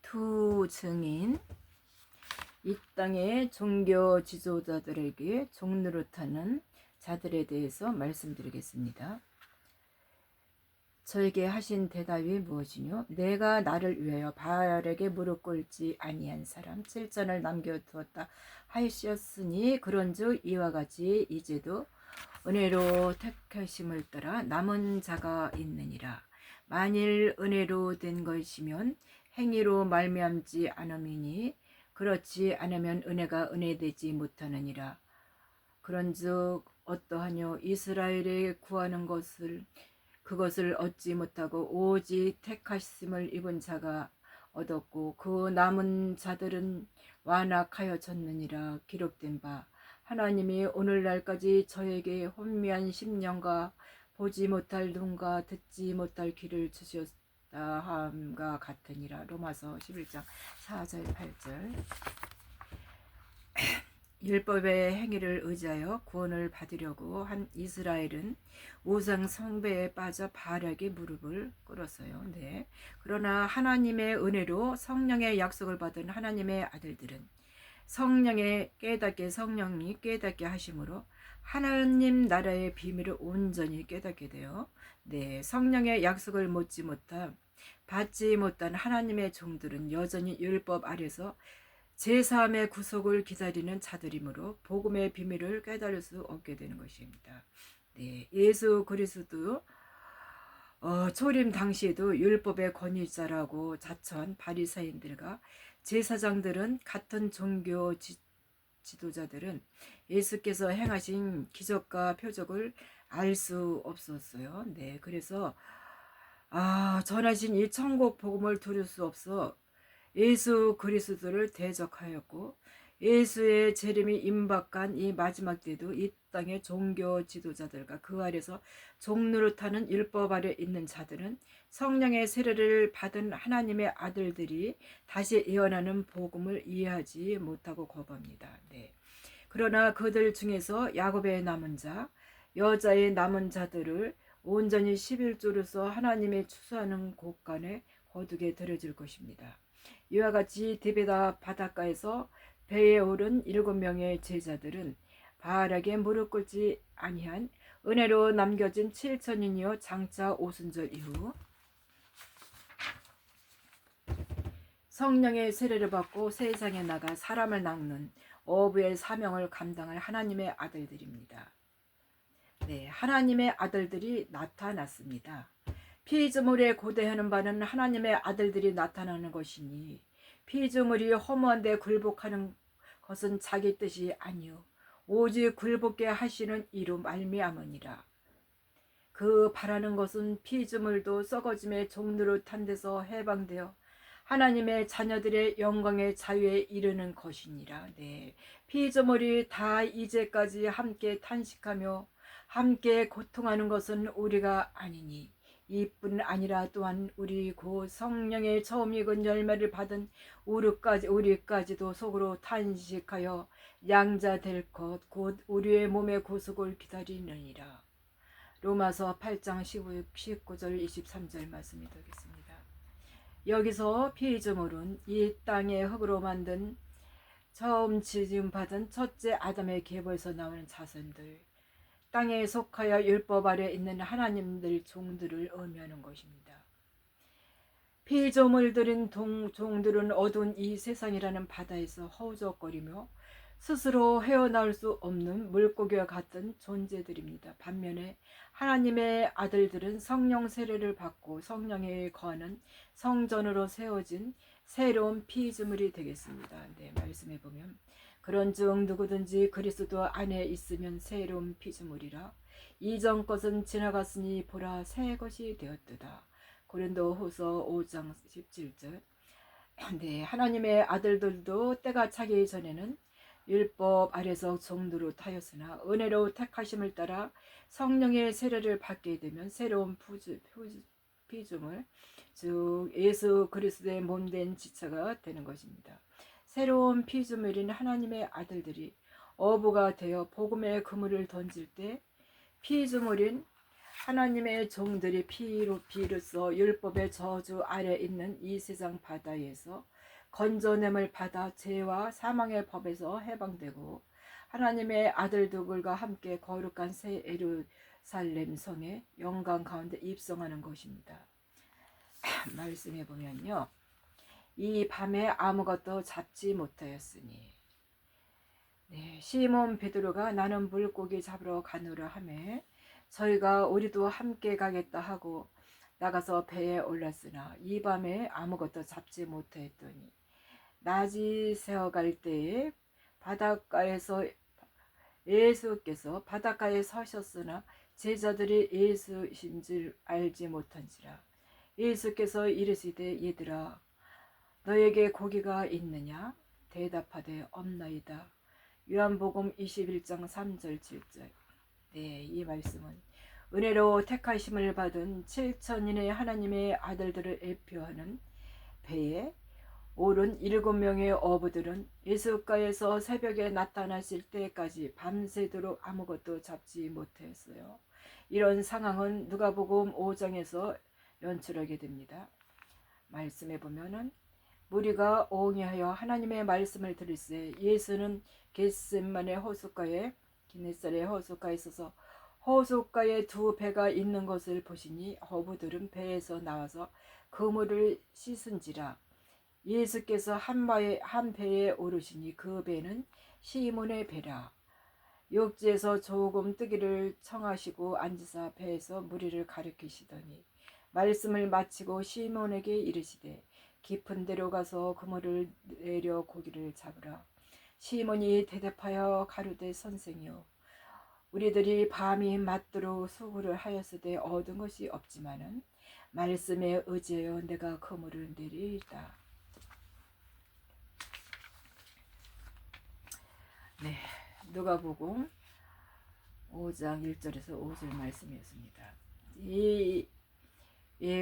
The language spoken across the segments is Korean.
두 증인, 이 땅의 종교 지도자들에게 종노릇하는 자들에 대해서 말씀드리겠습니다. 저에게 하신 대답이 무엇이뇨? 내가 나를 위하여 바알에게 무릎 꿇지 아니한 사람 7전을 남겨두었다 하시었으니, 그런즉 이와 같이 이제도 은혜로 택하심을 따라 남은 자가 있느니라. 만일 은혜로 된 것이면 행위로 말미암지 않음이니, 그렇지 않으면 은혜가 은혜되지 못하느니라. 그런즉 어떠하뇨? 이스라엘에 구하는 그것을 얻지 못하고 오직 택하심을 입은 자가 얻었고, 그 남은 자들은 완악하여졌느니라. 기록된 바 하나님이 오늘날까지 저에게 혼미한 심령과 보지 못할 눈과 듣지 못할 귀를 주셨다 함과 같으니라. 로마서 11장 4절 8절. 율법의 행위를 의지하여 구원을 받으려고 한 이스라엘은 우상 숭배에 빠져 바알에게 무릎을 꿇었어요. 네. 그러나 하나님의 은혜로 성령의 약속을 받은 하나님의 아들들은 성령이 깨닫게 하심으로 하나님 나라의 비밀을 온전히 깨닫게 돼요. 네, 성령의 약속을 받지 못한 하나님의 종들은 여전히 율법 아래서 제3의 구속을 기다리는 자들이므로 복음의 비밀을 깨달을 수 없게 되는 것입니다. 네, 예수 그리스도 초림 당시에도 율법의 권위자라고 자처한 바리새인들과 제사장들은, 같은 종교 지도자들은 예수께서 행하신 기적과 표적을 알 수 없었어요. 네, 그래서 전하신 이 천국 복음을 들을 수 없어 예수 그리스도를 대적하였고, 예수의 재림이 임박한 이 마지막 때도 이 땅의 종교 지도자들과 그 아래서 종노릇하는 율법 아래 있는 자들은 성령의 세례를 받은 하나님의 아들들이 다시 예언하는 복음을 이해하지 못하고 거부합니다. 네. 그러나 그들 중에서 야곱의 남은 자, 여자의 남은 자들을 온전히 11조로서 하나님의 추수하는 곳간에 거두게 들여질 것입니다. 이와 같이 디베다 바닷가에서 배에 오른 7명의 제자들은 바알에게 무릎 꿇지 아니한 은혜로 남겨진 7천인이요 장차 오순절 이후 성령의 세례를 받고 세상에 나가 사람을 낚는 어부의 사명을 감당할 하나님의 아들들입니다. 네, 하나님의 아들들이 나타났습니다. 피조물에 고대하는 바는 하나님의 아들들이 나타나는 것이니, 피조물이 허무한데 굴복하는 것은 자기 뜻이 아니요 오직 굴복게 하시는 이로 말미암으니라. 그 바라는 것은 피조물도 썩어짐의 종노릇한 데서 해방되어 하나님의 자녀들의 영광의 자유에 이르는 것이니라. 네, 피조물이 다 이제까지 함께 탄식하며 함께 고통하는 것은 우리가 아니니, 이뿐 아니라 또한 우리 곧 성령의 처음 익은 열매를 받은 우리까지도 속으로 탄식하여 양자 될 것 곧 우리의 몸의 구속을 기다리느니라. 로마서 8장 19절 23절 말씀이 되겠습니다. 여기서 피조물은 이 땅의 흙으로 만든 처음 지음 받은 첫째 아담의 계보에서 나오는 자손들, 땅에 속하여 율법 아래 있는 하나님들 종들을 의미하는 것입니다. 피조물들인 종들은 어두운 이 세상이라는 바다에서 허우적거리며 스스로 헤어나올 수 없는 물고기와 같은 존재들입니다. 반면에 하나님의 아들들은 성령 세례를 받고 성령에 거하는 성전으로 세워진 새로운 피조물이 되겠습니다. 네, 말씀해 보면 그런즉 누구든지 그리스도 안에 있으면 새로운 피조물이라. 이전 것은 지나갔으니 보라 새 것이 되었도다. 고린도후서 5장 17절. 네, 하나님의 아들들도 때가 차기 전에는 율법 아래서 종노릇 하였으나 은혜로 택하심을 따라 성령의 세례를 받게 되면 새로운 피조물, 즉 예수 그리스도의 몸된 지체가 되는 것입니다. 새로운 피조물인 하나님의 아들들이 어부가 되어 복음의 그물을 던질 때 피조물인 하나님의 종들이 피로 비로소 율법의 저주 아래 있는 이 세상 바다에서 건져냄을 받아 죄와 사망의 법에서 해방되고 하나님의 아들들과 함께 거룩한 새 예루살렘 성의 영광 가운데 입성하는 것입니다. 말씀해 보면요, 이 밤에 아무것도 잡지 못하였으니, 네, 시몬 베드로가 나는 물고기 잡으러 가노라 하매 저희가 우리도 함께 가겠다 하고 나가서 배에 올랐으나 이 밤에 아무것도 잡지 못하였더니 낮이 새어갈 때에 바닷가에서 예수께서 바닷가에 서셨으나 제자들이 예수신 줄 알지 못한지라. 예수께서 이르시되 얘들아 너에게 고기가 있느냐? 대답하되 없나이다. 요한복음 21장 3절 7절. 네, 이 말씀은 은혜로 택하심을 받은 7천인의 하나님의 아들들을 대표하는 배에 오른 7명의 어부들은 예수가에서 새벽에 나타나실 때까지 밤새도록 아무것도 잡지 못했어요. 이런 상황은 누가복음 5장에서 연출하게 됩니다. 말씀해 보면은 무리가 옹이하여 하나님의 말씀을 들을세 예수는 겟셋마네 호숫가에 기네사렛 호숫가에 있어서 호숫가에 두 배가 있는 것을 보시니 어부들은 배에서 나와서 그물을 씻은지라. 예수께서 한 배에 오르시니 그 배는 시몬의 배라. 욕지에서 조금 뜨기를 청하시고 앉으사 배에서 무리를 가리키시더니 말씀을 마치고 시몬에게 이르시되 깊은 데로 가서 그물을 내려 고기를 잡으라. 시몬이 대답하여 가로되 선생이여 우리들이 밤이 맞도록 수고를 하였으되 얻은 것이 없지만은 말씀에 의지하여 내가 그물을 내리이다. 네, 누가복음 5장 1절에서 5절 말씀이었습니다. 이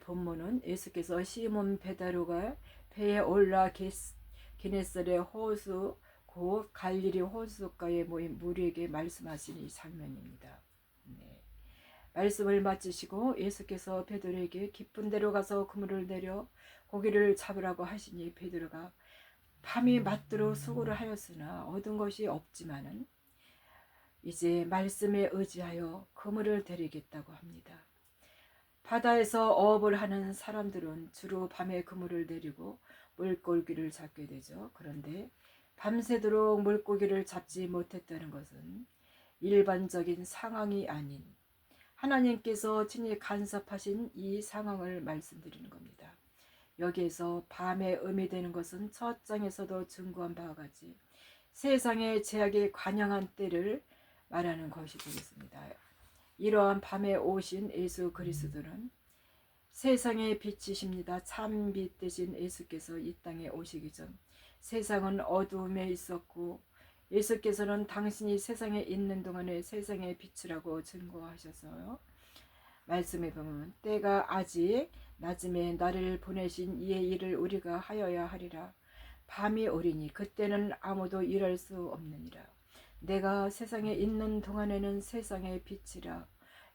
본문은 예수께서 시몬 베드로가 배에 올라 게네사렛 호수 곧 갈릴리 호숫가에 모인 무리에게 말씀하신 이 장면입니다. 네. 말씀을 마치시고 예수께서 베드로에게 깊은 데로 가서 그물을 내려 고기를 잡으라고 하시니 베드로가 밤이 맞도록 수고를 하였으나 얻은 것이 없지만은 이제 말씀에 의지하여 그물을 내리겠다고 합니다. 바다에서 어업을 하는 사람들은 주로 밤에 그물을 내리고 물고기를 잡게 되죠. 그런데 밤새도록 물고기를 잡지 못했다는 것은 일반적인 상황이 아닌 하나님께서 친히 간섭하신 이 상황을 말씀드리는 겁니다. 여기에서 밤에 의미되는 것은 첫 장에서도 증거한 바와 같이 세상의 제약에 관영한 때를 말하는 것이 되겠습니다. 이러한 밤에 오신 예수 그리스도는 세상의 빛이십니다. 참 빛 되신 예수께서 이 땅에 오시기 전 세상은 어두움에 있었고 예수께서는 당신이 세상에 있는 동안에 세상의 빛이라고 증거하셔서요. 말씀에 보면 때가 아직 낮음에 나를 보내신 이의 일을 우리가 하여야 하리라. 밤이 오리니 그때는 아무도 일할 수 없느니라. 내가 세상에 있는 동안에는 세상의 빛이라.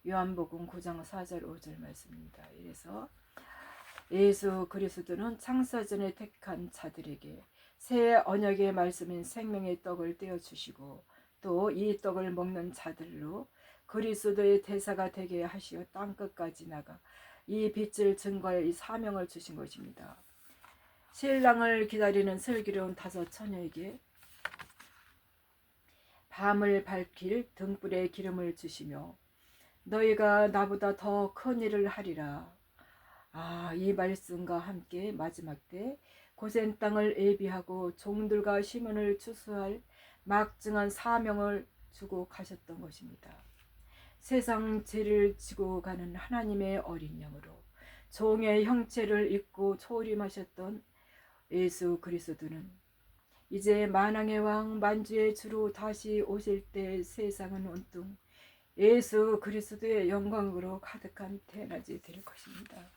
요한복음 9장 4절 5절 말씀입니다. 이래서 예수 그리스도는 창세전에 택한 자들에게 새 언약의 말씀인 생명의 떡을 떼어주시고 또 이 떡을 먹는 자들로 그리스도의 대사가 되게 하시어 땅끝까지 나가 이 빛을 증거할 이 사명을 주신 것입니다. 신랑을 기다리는 슬기로운 다섯 처녀에게 밤을 밝힐 등불에 기름을 주시며 너희가 나보다 더 큰 일을 하리라. 이 말씀과 함께 마지막 때 고센 땅을 예비하고 종들과 시몬을 추수할 막중한 사명을 주고 가셨던 것입니다. 세상 죄를 지고 가는 하나님의 어린 양으로 종의 형체를 입고 초림하셨던 예수 그리스도는 이제 만왕의 왕 만주의 주로 다시 오실 때 세상은 온통 예수 그리스도의 영광으로 가득한 대낮이 될 것입니다.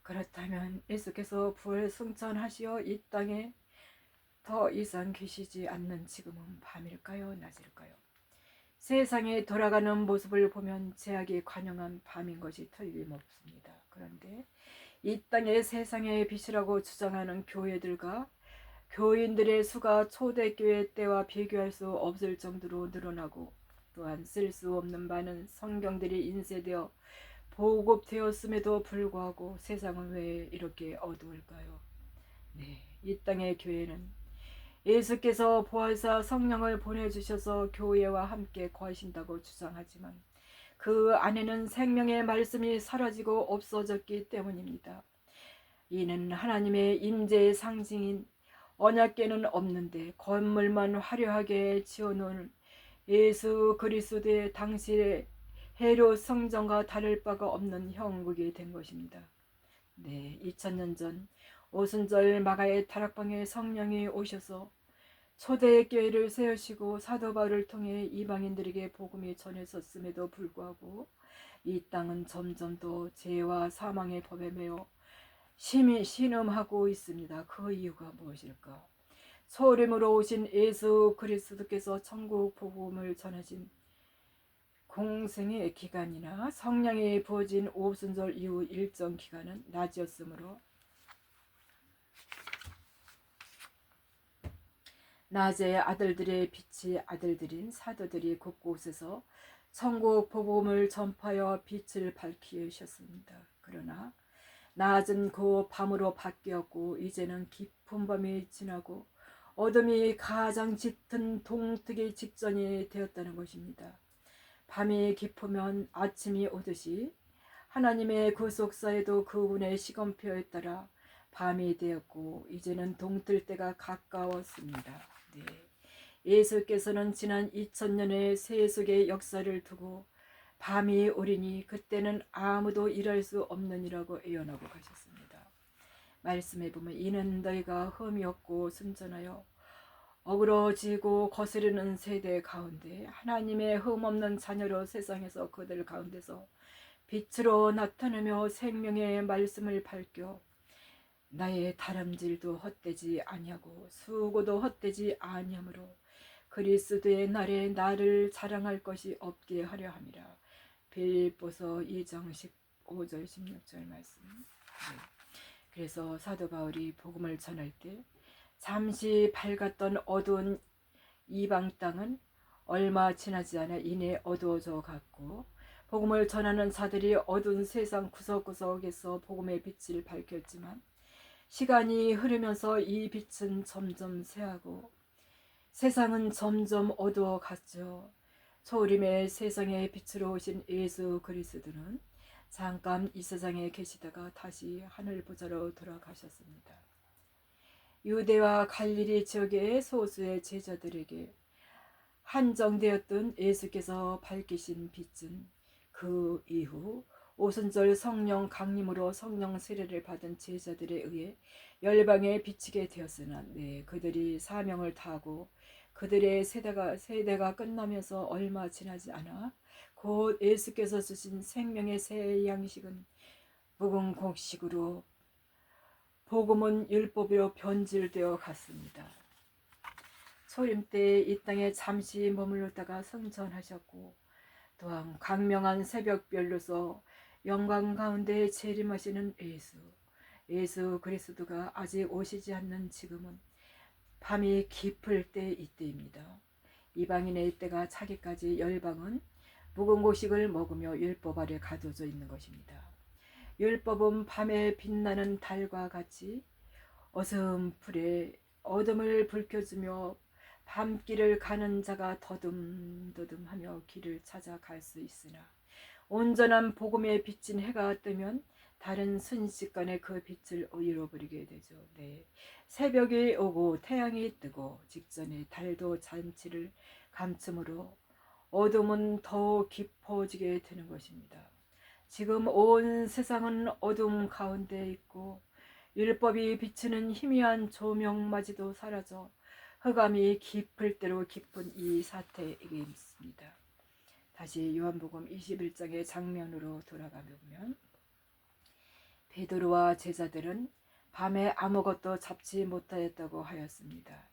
그렇다면 예수께서 부활 승천하시어 이 땅에 더 이상 계시지 않는 지금은 밤일까요? 낮일까요? 세상에 돌아가는 모습을 보면 죄악이 관영한 밤인 것이 틀림없습니다. 그런데 이 땅의 세상의 빛이라고 주장하는 교회들과 교인들의 수가 초대교회 때와 비교할 수 없을 정도로 늘어나고, 또한 쓸 수 없는 많은 성경들이 인쇄되어 보급되었음에도 불구하고 세상은 왜 이렇게 어두울까요? 네, 이 땅의 교회는 예수께서 보혜사 성령을 보내주셔서 교회와 함께 거하신다고 주장하지만 그 안에는 생명의 말씀이 사라지고 없어졌기 때문입니다. 이는 하나님의 임재의 상징인 언약궤는 없는데 건물만 화려하게 지어놓은 예수 그리스도의 당시의 헤롯 성전과 다를 바가 없는 형국이 된 것입니다. 네, 2000년 전 오순절 마가의 다락방에 성령이 오셔서 초대 교회를 세우시고 사도 바울을 통해 이방인들에게 복음이 전해졌음에도 불구하고 이 땅은 점점 더 죄와 사망의 법에 매여 신음하고 있습니다. 그 이유가 무엇일까? 소림으로 오신 예수 그리스도께서 천국 복음을 전하신 공생의 기간이나 성령이 부어진 오순절 이후 일정 기간은 낮이었으므로 낮에 아들들의 빛이 아들들인 사도들이 곳곳에서 천국 복음을 전파하여 빛을 밝히셨습니다. 그러나 낮은 그 밤으로 바뀌었고 이제는 깊은 밤이 지나고 어둠이 가장 짙은 동트기 직전이 되었다는 것입니다. 밤이 깊으면 아침이 오듯이 하나님의 구속사에도 그분의 시간표에 따라 밤이 되었고 이제는 동틀 때가 가까웠습니다. 네. 예수께서는 지난 2000년의 세속의 역사를 두고 밤이 오리니 그때는 아무도 일할 수 없느니라고 예언하고 가셨습니다. 말씀에 보면 이는 너희가 흠이 없고 순전하여 어그러지고 거스르는 세대 가운데 하나님의 흠없는 자녀로 세상에서 그들 가운데서 빛으로 나타내며 생명의 말씀을 밝혀 나의 다름질도 헛되지 아니하고 수고도 헛되지 아니하므로 그리스도의 날에 나를 자랑할 것이 없게 하려 함이라. 빌립보서 2장 15절 16절 말씀. 네. 그래서 사도 바울이 복음을 전할 때 잠시 밝았던 어두운 이방 땅은 얼마 지나지 않아 이내 어두워져 갔고 복음을 전하는 자들이 어두운 세상 구석구석에서 복음의 빛을 밝혔지만 시간이 흐르면서 이 빛은 점점 쇠하고 세상은 점점 어두워 갔죠. 초림의 세상의 빛으로 오신 예수 그리스도는 잠깐 이 세상에 계시다가 다시 하늘 보좌로 돌아가셨습니다. 유대와 갈릴리 지역의 소수의 제자들에게 한정되었던 예수께서 밝히신 빛은 그 이후 오순절 성령 강림으로 성령 세례를 받은 제자들에 의해 열방에 비치게 되었으나 그들이 사명을 다하고 그들의 세대가 끝나면서 얼마 지나지 않아 곧 예수께서 주신 생명의 새 양식은 묵은 곡식으로 복음은 율법으로 변질되어 갔습니다. 초림 때 이 땅에 잠시 머물렀다가 승천하셨고 또한 광명한 새벽별로서 영광 가운데 재림하시는 예수 그리스도가 아직 오시지 않는 지금은 밤이 깊을 때 이때입니다. 이방인의 이때가 차기까지 열방은 묵은 곡식을 먹으며 율법 아래 가둬져 있는 것입니다. 율법은 밤에 빛나는 달과 같이 어슴풀에 어둠을 불켜주며 밤길을 가는 자가 더듬더듬하며 길을 찾아갈 수 있으나 온전한 복음에 비친 해가 뜨면 다른 순식간에 그 빛을 잃어버리게 되죠. 새벽이 오고 태양이 뜨고 직전에 달도 잔치를 감추므로 어둠은 더 깊어지게 되는 것입니다. 지금 온 세상은 어둠 가운데 있고 율법이 비추는 희미한 조명마저도 사라져 흑암이 깊을 대로 깊은 이 사태에 있습니다. 다시 요한복음 21장의 장면으로 돌아가 보면 베드로와 제자들은 밤에 아무것도 잡지 못하였다고 하였습니다.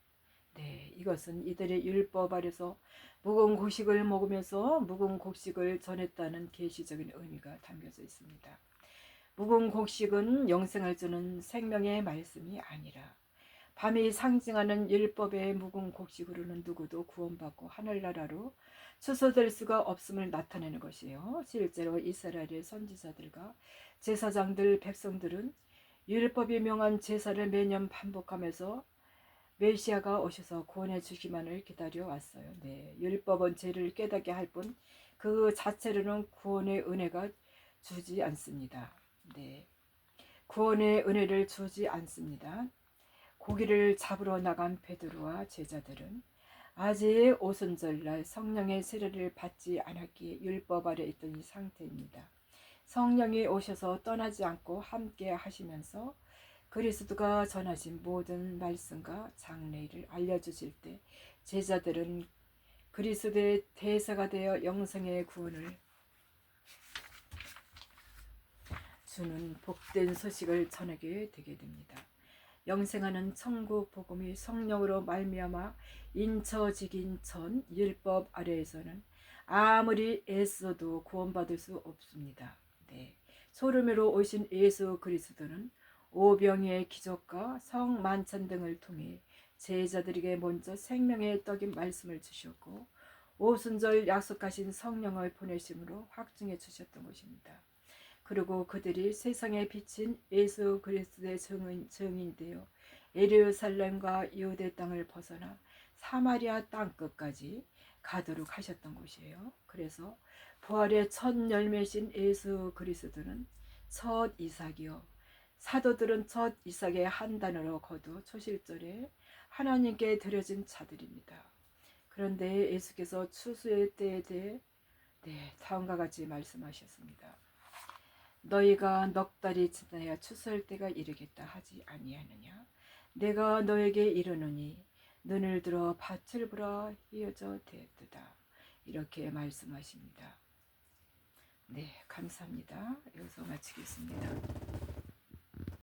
네, 이것은 이들의 율법 아래서 묵은 곡식을 먹으면서 묵은 곡식을 전했다는 계시적인 의미가 담겨져 있습니다. 묵은 곡식은 영생을 주는 생명의 말씀이 아니라 밤이 상징하는 율법의 묵은 곡식으로는 누구도 구원받고 하늘나라로 추소될 수가 없음을 나타내는 것이에요. 실제로 이스라엘의 선지자들과 제사장들, 백성들은 율법이 명한 제사를 매년 반복하면서 메시아가 오셔서 구원해 주기만을 기다려 왔어요. 네, 율법은 죄를 깨닫게 할 뿐 그 자체로는 구원의 은혜가 주지 않습니다. 네, 구원의 은혜를 주지 않습니다. 고기를 잡으러 나간 베드로와 제자들은 아직 오순절날 성령의 세례를 받지 않았기에 율법 아래 있던 이 상태입니다. 성령이 오셔서 떠나지 않고 함께 하시면서 그리스도가 전하신 모든 말씀과 장례를 알려주실 때 제자들은 그리스도의 대사가 되어 영생의 구원을 주는 복된 소식을 전하게 되게 됩니다. 영생하는 천국 복음이 성령으로 말미암아 인처지긴 전 율법 아래에서는 아무리 애써도 구원받을 수 없습니다. 네. 소름으로 오신 예수 그리스도는 오병이의 기적과 성만찬 등을 통해 제자들에게 먼저 생명의 떡인 말씀을 주셨고 오순절 약속하신 성령을 보내심으로 확증해 주셨던 것입니다. 그리고 그들이 세상에 비친 예수 그리스도의 증인이 되어 예루살렘과 유대 땅을 벗어나 사마리아 땅 끝까지 가도록 하셨던 곳이에요. 그래서 부활의 첫 열매신 예수 그리스도는 첫 이삭이요. 사도들은 첫 이삭의 한 단어로 거두 초실절에 하나님께 드려진 자들입니다. 그런데 예수께서 추수의 때에 대해 다음과 같이 말씀하셨습니다. 너희가 넉 달이 지나야 추수할 때가 이르겠다 하지 아니하느냐. 내가 너에게 이르노니 눈을 들어 밭을 보라 휘어져 되었도다. 이렇게 말씀하십니다. 네, 감사합니다. 여기서 마치겠습니다.